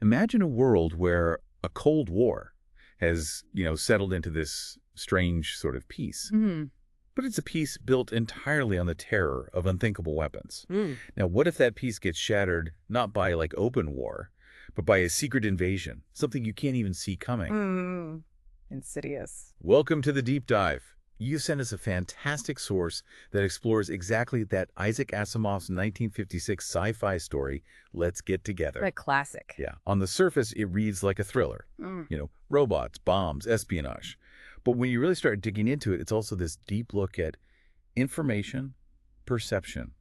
Imagine a world where a Cold War has, settled into this strange sort of peace. Hmm. But it's a peace built entirely on the terror of unthinkable weapons. Mm. Now, what if that peace gets shattered not by, open war, but by a secret invasion, something you can't even see coming? Mm. Insidious. Welcome to the Deep Dive. You sent us a fantastic source that explores exactly that Isaac Asimov's 1956 sci-fi story, Let's Get Together. A classic. Yeah. On the surface, it reads like a thriller. Robots, bombs, espionage. But when you really start digging into it, it's also this deep look at information, perception,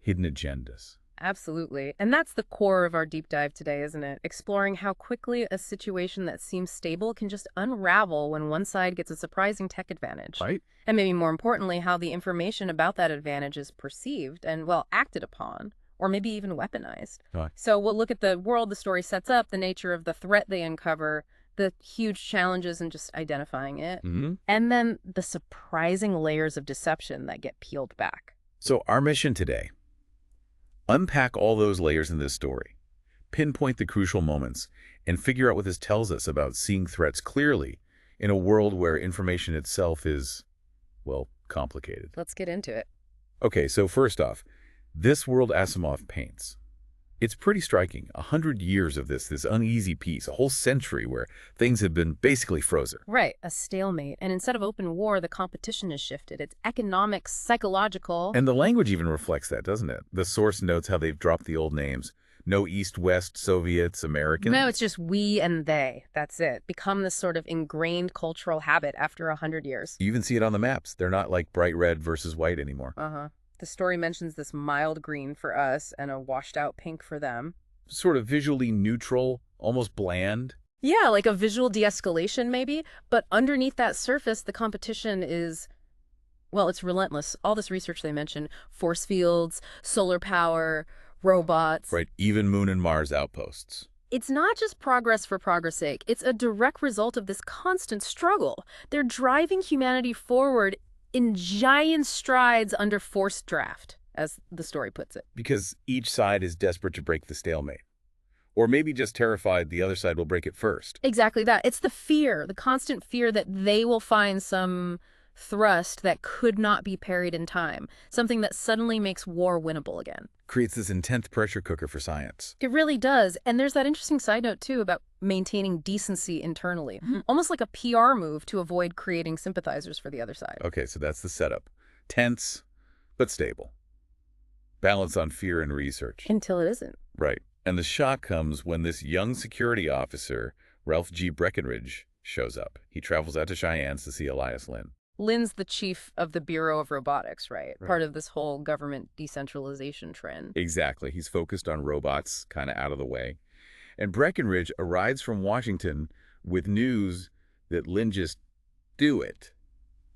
hidden agendas. Absolutely. And that's the core of our deep dive today, isn't it? Exploring how quickly a situation that seems stable can just unravel when one side gets a surprising tech advantage. Right? And maybe more importantly, how the information about that advantage is perceived and, well, acted upon, or maybe even weaponized. Right. So we'll look at the world the story sets up, the nature of the threat they uncover, the huge challenges in just identifying it, and then the surprising layers of deception that get peeled back. So our mission today: unpack all those layers in this story, pinpoint the crucial moments, and figure out what this tells us about seeing threats clearly in a world where information itself is, well, complicated. Let's get into it. Okay, so first off, this world Asimov paints. It's pretty striking. 100 years of this uneasy peace, a whole century where things have been basically frozen. Right, a stalemate. And instead of open war, the competition has shifted. It's economic, psychological. And the language even reflects that, doesn't it? The source notes how they've dropped the old names. No East-West, Soviets, Americans. No, it's just we and they. That's it. Become this sort of ingrained cultural habit after 100 years. You even see it on the maps. They're not like bright red versus white anymore. The story mentions this mild green for us and a washed-out pink for them. Sort of visually neutral, almost bland. Yeah, like a visual de-escalation maybe. But underneath that surface, the competition is, well, it's relentless. All this research they mention, force fields, solar power, robots. Right, even Moon and Mars outposts. It's not just progress for progress' sake. It's a direct result of this constant struggle. They're driving humanity forward in giant strides under forced draft, as the story puts it. Because each side is desperate to break the stalemate. Or maybe just terrified the other side will break it first. Exactly that. It's the fear, the constant fear that they will find some thrust that could not be parried in time, something that suddenly makes war winnable again. Creates this intense pressure cooker for science. It really does. And there's that interesting side note, too, about maintaining decency internally. Almost like a PR move to avoid creating sympathizers for the other side. Okay, so that's the setup. Tense, but stable. Balance on fear and research. Until it isn't. Right. And the shock comes when this young security officer, Ralph G. Breckenridge, shows up. He travels out to Cheyennes to see Elias Lynn. Lynn's the chief of the Bureau of Robotics, right? Part of this whole government decentralization trend. Exactly. He's focused on robots, kind of out of the way. And Breckenridge arrives from Washington with news that Lynn just do it.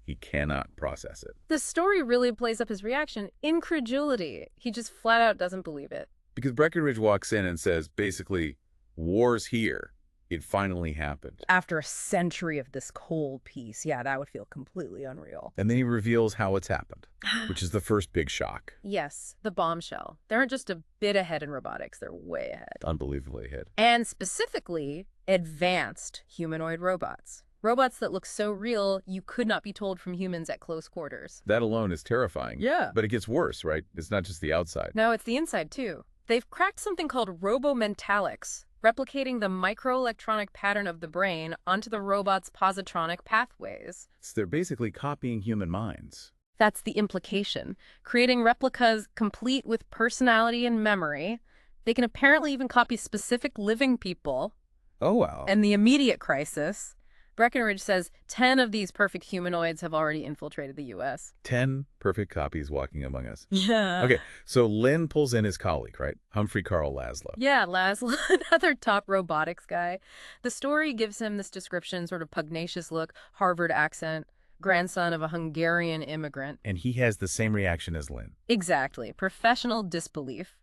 He cannot process it. The story really plays up his reaction. Incredulity. He just flat out doesn't believe it. Because Breckenridge walks in and says, basically, war's here. It finally happened. After a century of this cold peace, yeah, that would feel completely unreal. And then he reveals how it's happened, which is the first big shock. Yes, the bombshell. They aren't just a bit ahead in robotics, they're way ahead. Unbelievably ahead. And specifically, advanced humanoid robots. Robots that look so real, you could not be told from humans at close quarters. That alone is terrifying. Yeah. But it gets worse, right? It's not just the outside. No, it's the inside, too. They've cracked something called robomentalics, replicating the microelectronic pattern of the brain onto the robot's positronic pathways. So they're basically copying human minds. That's the implication. Creating replicas complete with personality and memory. They can apparently even copy specific living people. Oh, wow. And the immediate crisis, Breckenridge says 10 of these perfect humanoids have already infiltrated the U.S. 10 perfect copies walking among us. Yeah. Okay, so Lynn pulls in his colleague, right? Humphrey Carl Laszlo. Yeah, Laszlo, another top robotics guy. The story gives him this description, sort of pugnacious look, Harvard accent, grandson of a Hungarian immigrant. And he has the same reaction as Lynn. Exactly. Professional disbelief.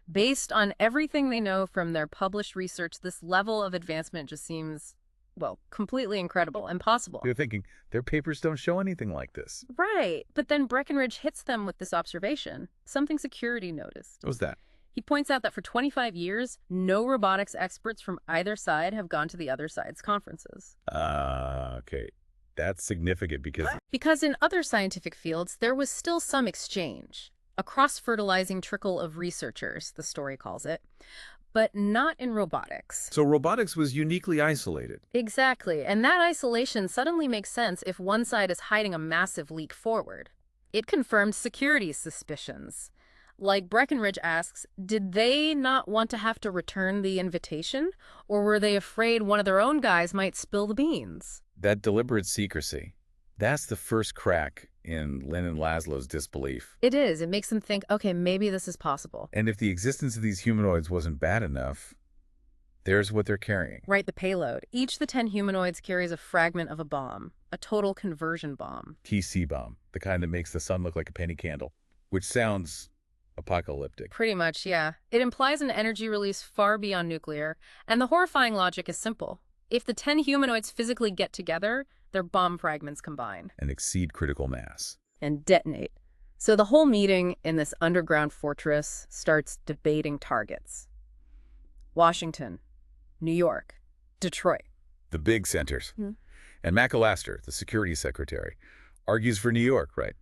Based on everything they know from their published research, this level of advancement just seems, well, completely incredible, impossible. They're thinking, their papers don't show anything like this. Right. But then Breckenridge hits them with this observation, something security noticed. What was that? He points out that for 25 years, no robotics experts from either side have gone to the other side's conferences. Okay. That's significant Because in other scientific fields, there was still some exchange. A cross-fertilizing trickle of researchers, the story calls it, but not in robotics. So robotics was uniquely isolated. Exactly, and that isolation suddenly makes sense if one side is hiding a massive leak forward. It confirmed security suspicions. Like Breckenridge asks, did they not want to have to return the invitation? Or were they afraid one of their own guys might spill the beans? That deliberate secrecy, that's the first crack in Lynn and Laszlo's disbelief. It is. It makes them think, okay, maybe this is possible. And if the existence of these humanoids wasn't bad enough, there's what they're carrying. Right, the payload. Each of the 10 humanoids carries a fragment of a bomb, a total conversion bomb. TC bomb, the kind that makes the sun look like a penny candle, which sounds apocalyptic. Pretty much, yeah. It implies an energy release far beyond nuclear, and the horrifying logic is simple. If the 10 humanoids physically get together, their bomb fragments combine. And exceed critical mass. And detonate. So the whole meeting in this underground fortress starts debating targets. Washington, New York, Detroit. The big centers. And McAllister, the security secretary, argues for New York, right?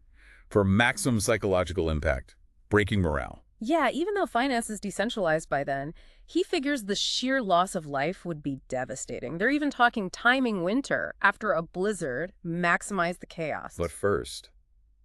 For maximum psychological impact, breaking morale. Yeah, even though finance is decentralized by then, he figures the sheer loss of life would be devastating. They're even talking timing winter after a blizzard, maximize the chaos. But first,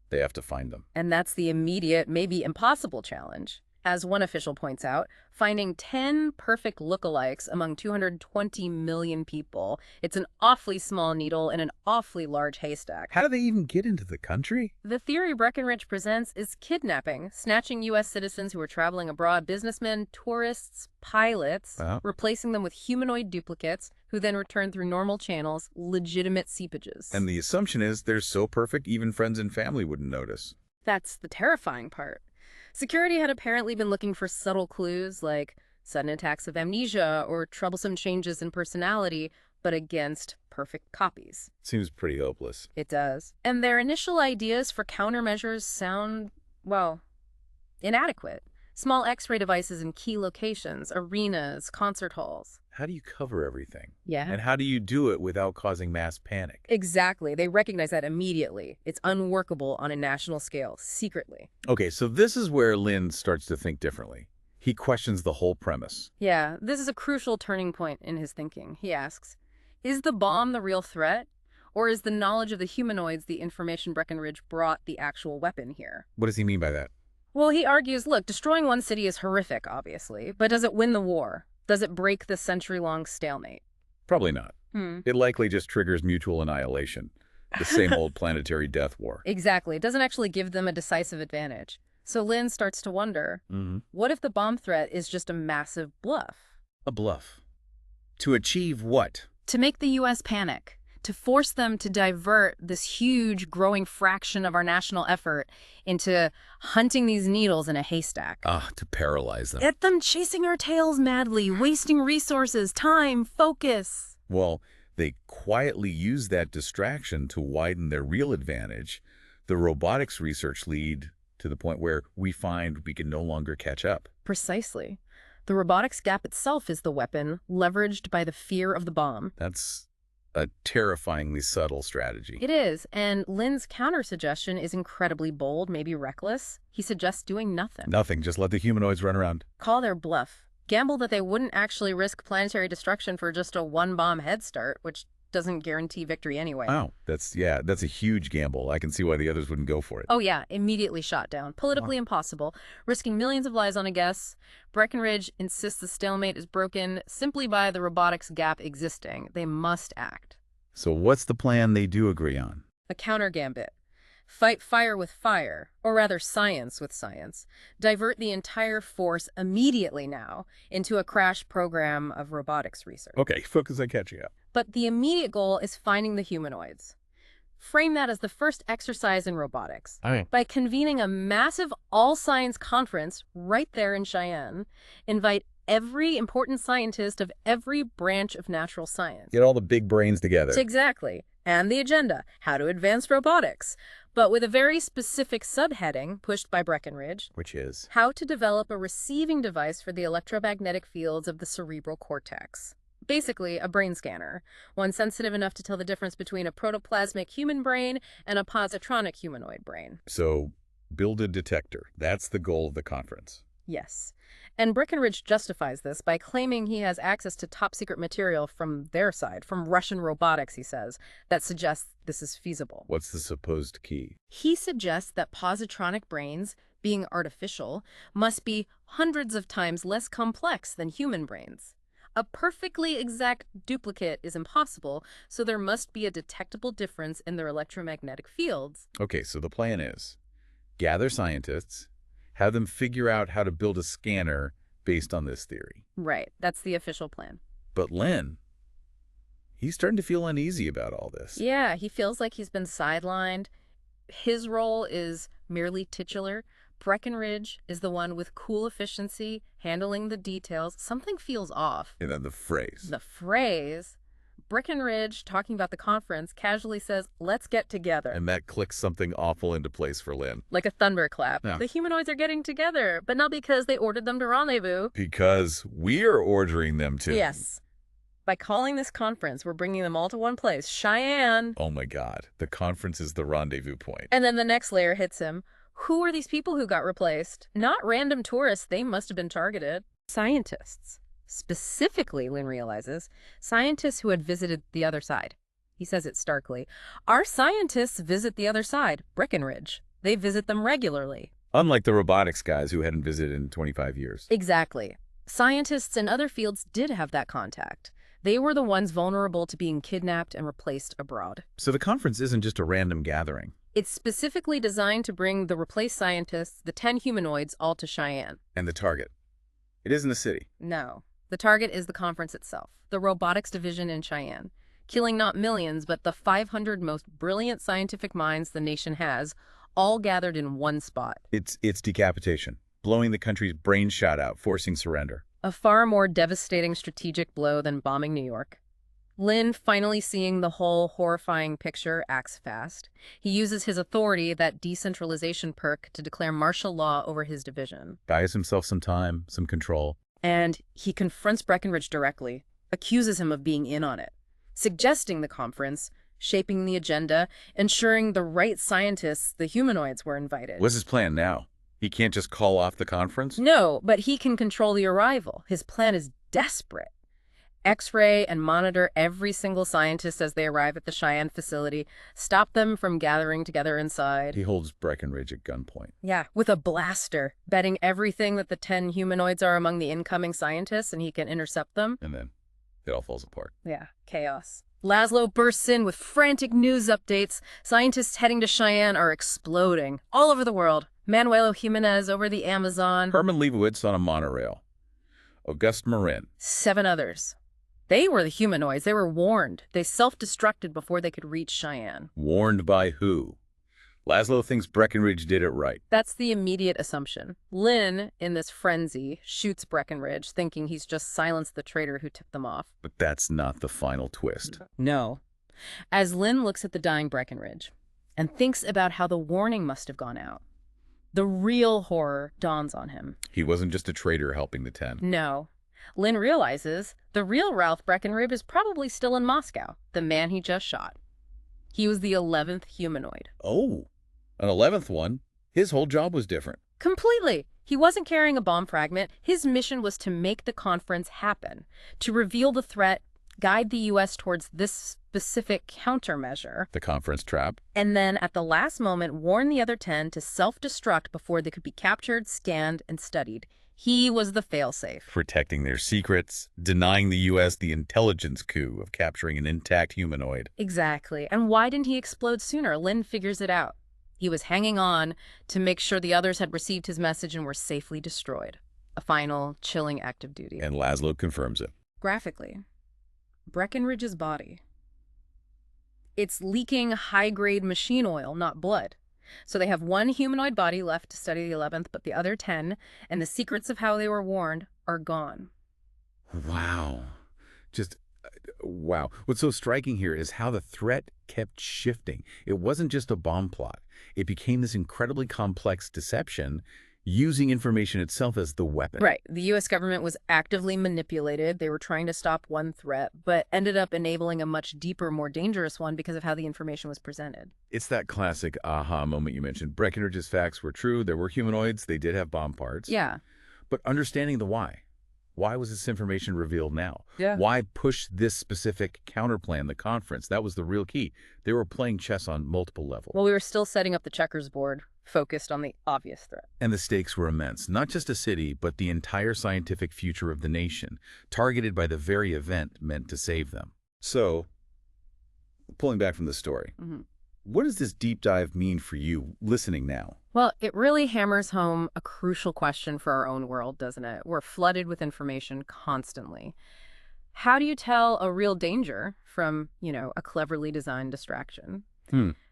they have to find them. And that's the immediate, maybe impossible challenge. As one official points out, finding 10 perfect lookalikes among 220 million people. It's an awfully small needle in an awfully large haystack. How do they even get into the country? The theory Breckenridge presents is kidnapping, snatching U.S. citizens who are traveling abroad, businessmen, tourists, pilots, replacing them with humanoid duplicates who then return through normal channels, legitimate seepages. And the assumption is they're so perfect even friends and family wouldn't notice. That's the terrifying part. Security had apparently been looking for subtle clues like sudden attacks of amnesia or troublesome changes in personality, but against perfect copies. Seems pretty hopeless. It does. And their initial ideas for countermeasures sound, well, inadequate. Small X-ray devices in key locations, arenas, concert halls. How do you cover everything? Yeah. And how do you do it without causing mass panic? Exactly. They recognize that immediately. It's unworkable on a national scale, secretly. Okay, so this is where Lynn starts to think differently. He questions the whole premise. Yeah, this is a crucial turning point in his thinking. He asks, is the bomb the real threat? Or is the knowledge of the humanoids the information Breckenridge brought the actual weapon here? What does he mean by that? Well, he argues, look, destroying one city is horrific, obviously, but does it win the war? Does it break the century-long stalemate? Probably not. It likely just triggers mutual annihilation, the same old planetary death war. Exactly. It doesn't actually give them a decisive advantage. So Lynn starts to wonder, what if the bomb threat is just a massive bluff? A bluff. To achieve what? To make the U.S. panic. To force them to divert this huge growing fraction of our national effort into hunting these needles in a haystack. To paralyze them. Get them chasing our tails madly, wasting resources, time, focus. Well, they quietly use that distraction to widen their real advantage. The robotics research lead to the point where we find we can no longer catch up. Precisely. The robotics gap itself is the weapon, leveraged by the fear of the bomb. That's a terrifyingly subtle strategy. It is, and Lynn's counter-suggestion is incredibly bold, maybe reckless. He suggests doing nothing. Nothing, just let the humanoids run around. Call their bluff. Gamble that they wouldn't actually risk planetary destruction for just a one-bomb head start, which doesn't guarantee victory anyway. Wow, that's a huge gamble. I can see why the others wouldn't go for it. Oh yeah, immediately shot down. Politically impossible. Risking millions of lives on a guess. Breckenridge insists the stalemate is broken simply by the robotics gap existing. They must act. So what's the plan they do agree on? A counter gambit. Fight fire with fire, or rather science with science. Divert the entire force immediately now into a crash program of robotics research. Okay, focus on catching up. But the immediate goal is finding the humanoids. Frame that as the first exercise in robotics. By convening a massive all-science conference right there in Cheyenne, invite every important scientist of every branch of natural science. Get all the big brains together. Exactly. And the agenda, how to advance robotics, but with a very specific subheading pushed by Breckenridge, Which is? how to develop a receiving device for the electromagnetic fields of the cerebral cortex. Basically, a brain scanner, one sensitive enough to tell the difference between a protoplasmic human brain and a positronic humanoid brain. So, build a detector. That's the goal of the conference. Yes. And Breckenridge justifies this by claiming he has access to top-secret material from their side, from Russian robotics, he says, that suggests this is feasible. What's the supposed key? He suggests that positronic brains, being artificial, must be hundreds of times less complex than human brains. A perfectly exact duplicate is impossible, so there must be a detectable difference in their electromagnetic fields. Okay, so the plan is gather scientists, have them figure out how to build a scanner based on this theory. Right, that's the official plan. But Len, he's starting to feel uneasy about all this. Yeah, he feels like he's been sidelined. His role is merely titular. Breckenridge is the one with cool efficiency, handling the details. Something feels off. And then the phrase. The phrase, Breckenridge, talking about the conference, casually says, "Let's get together." And that clicks something awful into place for Len. Like a thunderclap. Yeah. The humanoids are getting together, but not because they ordered them to rendezvous. Because we're ordering them to. Yes. By calling this conference, we're bringing them all to one place, Cheyenne. Oh my God. The conference is the rendezvous point. And then the next layer hits him. Who are these people who got replaced? Not random tourists. They must have been targeted. Scientists. Specifically, Lynn realizes, scientists who had visited the other side. He says it starkly. Our scientists visit the other side, Breckenridge. They visit them regularly. Unlike the robotics guys who hadn't visited in 25 years. Exactly. Scientists in other fields did have that contact. They were the ones vulnerable to being kidnapped and replaced abroad. So the conference isn't just a random gathering. It's specifically designed to bring the replaced scientists, the 10 humanoids, all to Cheyenne. And the target. It isn't the city. No. The target is the conference itself, the robotics division in Cheyenne, killing not millions, but the 500 most brilliant scientific minds the nation has, all gathered in one spot. It's decapitation. Blowing the country's brain shot out, forcing surrender. A far more devastating strategic blow than bombing New York. Lynn, finally seeing the whole horrifying picture, acts fast. He uses his authority, that decentralization perk, to declare martial law over his division. Buys himself some time, some control. And he confronts Breckenridge directly, accuses him of being in on it, suggesting the conference, shaping the agenda, ensuring the right scientists, the humanoids, were invited. What's his plan now? He can't just call off the conference? No, but he can control the arrival. His plan is desperate. X-ray and monitor every single scientist as they arrive at the Cheyenne facility, stop them from gathering together inside. He holds Breckenridge at gunpoint. Yeah, with a blaster, betting everything that the 10 humanoids are among the incoming scientists and he can intercept them. And then it all falls apart. Yeah, chaos. Laszlo bursts in with frantic news updates. Scientists heading to Cheyenne are exploding all over the world. Manuel Jimenez over the Amazon. Herman Leibowitz on a monorail. Auguste Marin. 7 others. They were the humanoids. They were warned. They self-destructed before they could reach Cheyenne. Warned by who? Laszlo thinks Breckenridge did it right. That's the immediate assumption. Lynn, in this frenzy, shoots Breckenridge, thinking he's just silenced the traitor who tipped them off. But that's not the final twist. No. As Lynn looks at the dying Breckenridge and thinks about how the warning must have gone out, the real horror dawns on him. He wasn't just a traitor helping the 10. No. Lynn realizes the real Ralph Breckenridge is probably still in Moscow, the man he just shot. He was the 11th humanoid. Oh, an 11th one? His whole job was different. Completely. He wasn't carrying a bomb fragment. His mission was to make the conference happen, to reveal the threat, guide the U.S. towards this specific countermeasure. The conference trap. And then, at the last moment, warn the other 10 to self-destruct before they could be captured, scanned, and studied. He was the failsafe. Protecting their secrets, denying the U.S. the intelligence coup of capturing an intact humanoid. Exactly. And why didn't he explode sooner? Lynn figures it out. He was hanging on to make sure the others had received his message and were safely destroyed. A final, chilling act of duty. And Laszlo confirms it. Graphically, Breckenridge's body. It's leaking high-grade machine oil, not blood. So they have one humanoid body left to study the 11th, but the other 10, and the secrets of how they were warned, are gone. Wow. Just, Wow. What's so striking here is how the threat kept shifting. It wasn't just a bomb plot. It became this incredibly complex deception using information itself as the weapon. Right. The U.S. government was actively manipulated. They were trying to stop one threat, but ended up enabling a much deeper, more dangerous one because of how the information was presented. It's that classic aha moment you mentioned. Breckinridge's facts were true. There were humanoids. They did have bomb parts. Yeah. But understanding the why. Why was this information revealed now? Yeah. Why push this specific counterplan, the conference? That was the real key. They were playing chess on multiple levels. Well, we were still setting up the checkers board, focused on the obvious threat. And the stakes were immense. Not just a city, but the entire scientific future of the nation, targeted by the very event meant to save them. So, pulling back from the story, what does this deep dive mean for you listening now? Well, it really hammers home a crucial question for our own world, doesn't it? We're flooded with information constantly. How do you tell a real danger from, a cleverly designed distraction?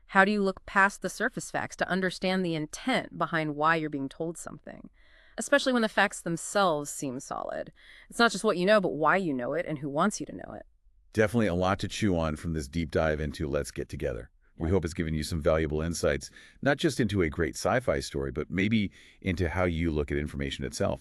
How do you look past the surface facts to understand the intent behind why you're being told something? Especially when the facts themselves seem solid. It's not just what you know, but why you know it and who wants you to know it. Definitely a lot to chew on from this deep dive into Let's Get Together. We hope it's given you some valuable insights, not just into a great sci-fi story, but maybe into how you look at information itself.